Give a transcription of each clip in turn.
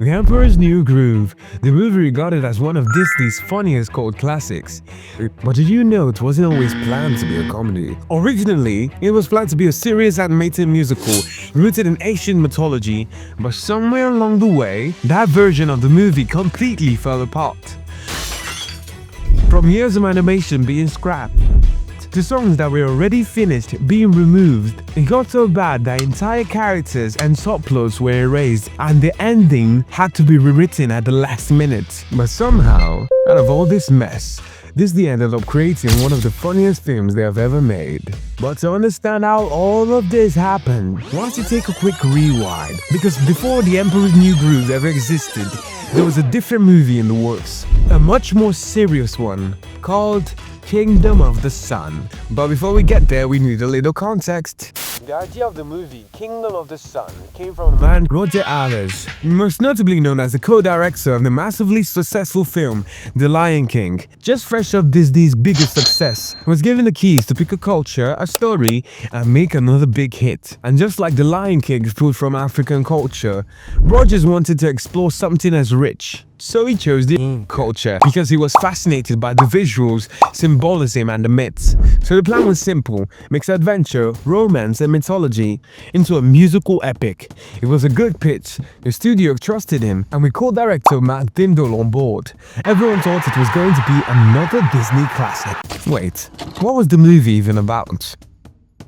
The Emperor's New Groove, the movie regarded as one of Disney's funniest cult classics. But did you know it wasn't always planned to be a comedy? Originally, it was planned to be a serious animated musical rooted in ancient mythology, but somewhere along the way, that version of the movie completely fell apart. From years of animation being scrapped, to songs that were already finished being removed, it got so bad that entire characters and subplots were erased and the ending had to be rewritten at the last minute. But somehow, out of all this mess, Disney ended up creating one of the funniest films they have ever made. But to understand how all of this happened, why don't you take a quick rewind? Because before The Emperor's New Groove ever existed, there was a different movie in the works, a much more serious one called Kingdom of the Sun. But before we get there, we need a little context. The idea of the movie Kingdom of the Sun came from the man Roger Allers, most notably known as the co-director of the massively successful film The Lion King. Just fresh off Disney's biggest success, was given the keys to pick a culture, a story, and make another big hit. And just like The Lion King pulled from African culture, Rogers wanted to explore something as rich. So he chose the culture because he was fascinated by the visuals, symbolism, and the myths. So the plan was simple: mix adventure, romance, and mythology into a musical epic. It was a good pitch, the studio trusted him, and with co-director Matt Dindal on board, everyone thought it was going to be another Disney classic. Wait, what was the movie even about?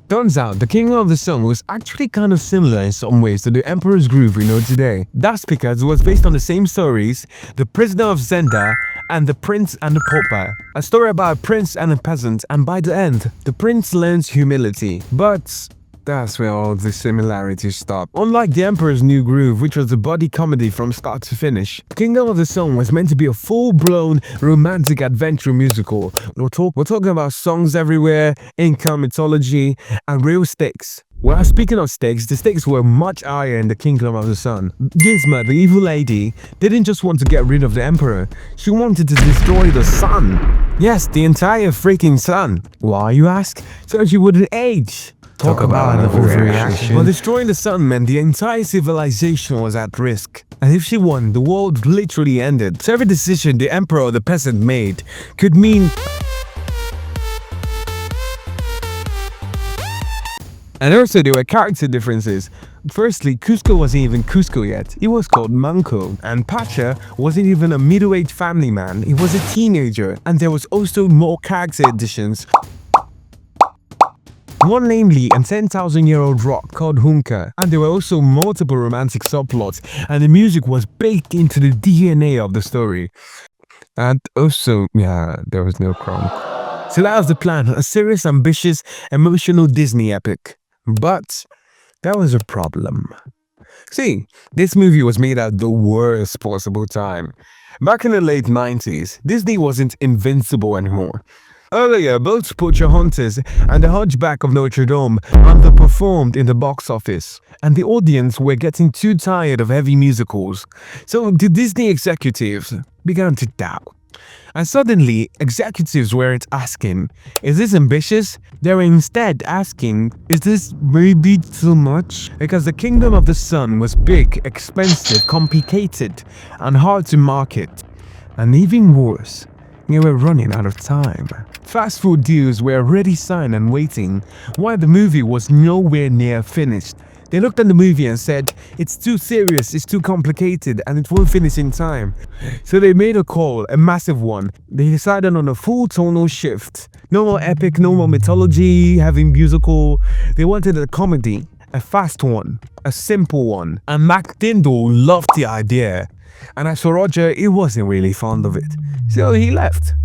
Turns out, The Kingdom of the Sun was actually kind of similar in some ways to The Emperor's Groove we know today. That's because it was based on the same stories, The Prisoner of Zenda and The Prince and the Pauper. A story about a prince and a peasant, and by the end, the prince learns humility. But that's where all the similarities stop. Unlike The Emperor's New Groove, which was a buddy comedy from start to finish, Kingdom of the Sun was meant to be a full-blown romantic adventure musical. We're talking about songs everywhere, Inca mythology, and real stakes. Well, speaking of stakes, the stakes were much higher in the Kingdom of the Sun. Yzma, the evil lady, didn't just want to get rid of the Emperor, she wanted to destroy the sun. Yes, the entire freaking sun. Why, you ask? So she wouldn't age. Talk about an overreaction. But destroying the sun meant the entire civilization was at risk. And if she won, the world literally ended. So every decision the emperor or the peasant made could mean... And also there were character differences. Firstly, Cusco wasn't even Cusco yet. He was called Manco. And Pacha wasn't even a middle-aged family man. He was a teenager. And there was also more character additions. One namely a 10,000-year-old rock called Hunka, and there were also multiple romantic subplots, and the music was baked into the DNA of the story. And also, there was no crown. So that was the plan, a serious, ambitious, emotional Disney epic. But that was a problem. See, this movie was made at the worst possible time. Back in the late 90s, Disney wasn't invincible anymore. Earlier, both Pocahontas and The Hunchback of Notre Dame underperformed in the box office, and the audience were getting too tired of heavy musicals. So the Disney executives began to doubt. And suddenly, executives weren't asking, is this ambitious? They were instead asking, is this maybe too much? Because the Kingdom of the Sun was big, expensive, complicated, and hard to market. And even worse, they were running out of time. Fast food deals were already signed and waiting, while the movie was nowhere near finished. They looked at the movie and said, it's too serious, it's too complicated, and it won't finish in time. So they made a call, a massive one. They decided on a full tonal shift. No more epic, no more mythology, having musical. They wanted a comedy, a fast one, a simple one. And Mac Dindal loved the idea. And as for Roger, he wasn't really fond of it. So he left.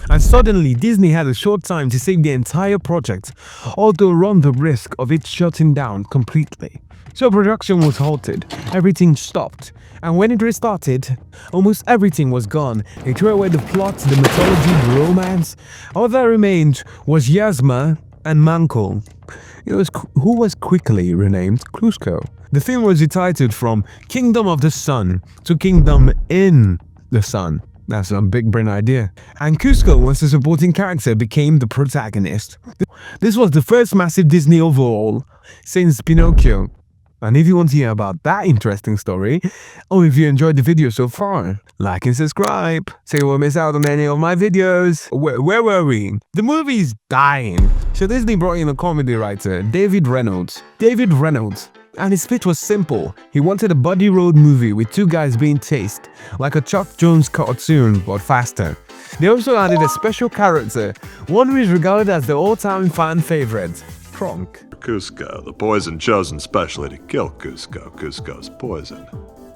And suddenly, Disney had a short time to save the entire project, although run the risk of it shutting down completely. So production was halted, everything stopped, and when it restarted, almost everything was gone. They threw away the plot, the mythology, the romance. All that remained was Yzma and Manco, who was quickly renamed Cusco. The film was retitled from Kingdom of the Sun to Kingdom in the Sun. That's a big brain idea. And Cusco, once the supporting character, became the protagonist. This was the first massive Disney overhaul since Pinocchio. And if you want to hear about that interesting story, or if you enjoyed the video so far, like and subscribe so you won't miss out on any of my videos. Where were we? The movie's dying. So Disney brought in a comedy writer, David Reynolds. And his pitch was simple. He wanted a buddy road movie with two guys being chased, like a Chuck Jones cartoon but faster. They also added a special character, one who is regarded as the all-time fan favorite, Kronk. Cusco, the poison chosen specially to kill Cusco. Cusco's poison.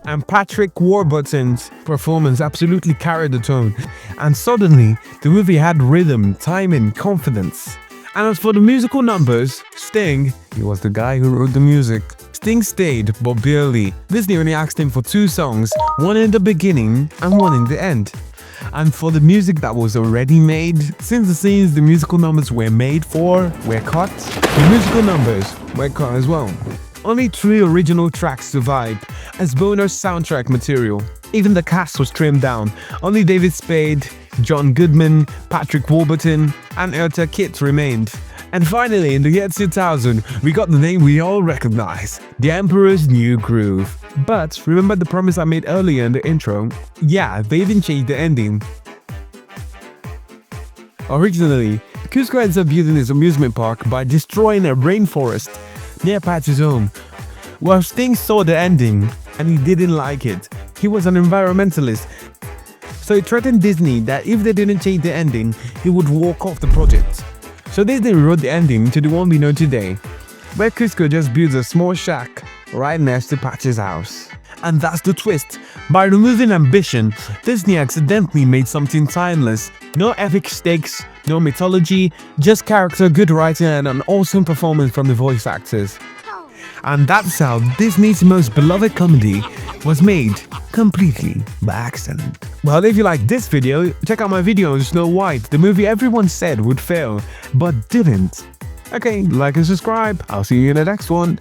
And Patrick Warburton's performance absolutely carried the tone. And suddenly, the movie had rhythm, timing, confidence. And as for the musical numbers, Sting, he was the guy who wrote the music. Sting stayed, but barely. Disney only asked him for 2 songs, one in the beginning and one in the end. And for the music that was already made, since the scenes the musical numbers were made for were cut, the musical numbers were cut as well. Only 3 original tracks survived as bonus soundtrack material. Even the cast was trimmed down. Only David Spade, John Goodman, Patrick Warburton, and Eartha Kitt remained. And finally, in the year 2000, we got the name we all recognize, The Emperor's New Groove. But remember the promise I made earlier in the intro? Yeah, they even changed the ending. Originally, Cusco ends up building his amusement park by destroying a rainforest near Pat's home. Well, Sting saw the ending and he didn't like it. He was an environmentalist, so he threatened Disney that if they didn't change the ending, he would walk off the project. So Disney rewrote the ending to the one we know today, where Cusco just builds a small shack right next to Patch's house. And that's the twist. By removing ambition, Disney accidentally made something timeless. No epic stakes, no mythology, just character, good writing, and an awesome performance from the voice actors. And that's how Disney's most beloved comedy was made completely by accident. Well, if you like this video, check out my video on Snow White, the movie everyone said would fail, but didn't. Okay, like and subscribe. I'll see you in the next one.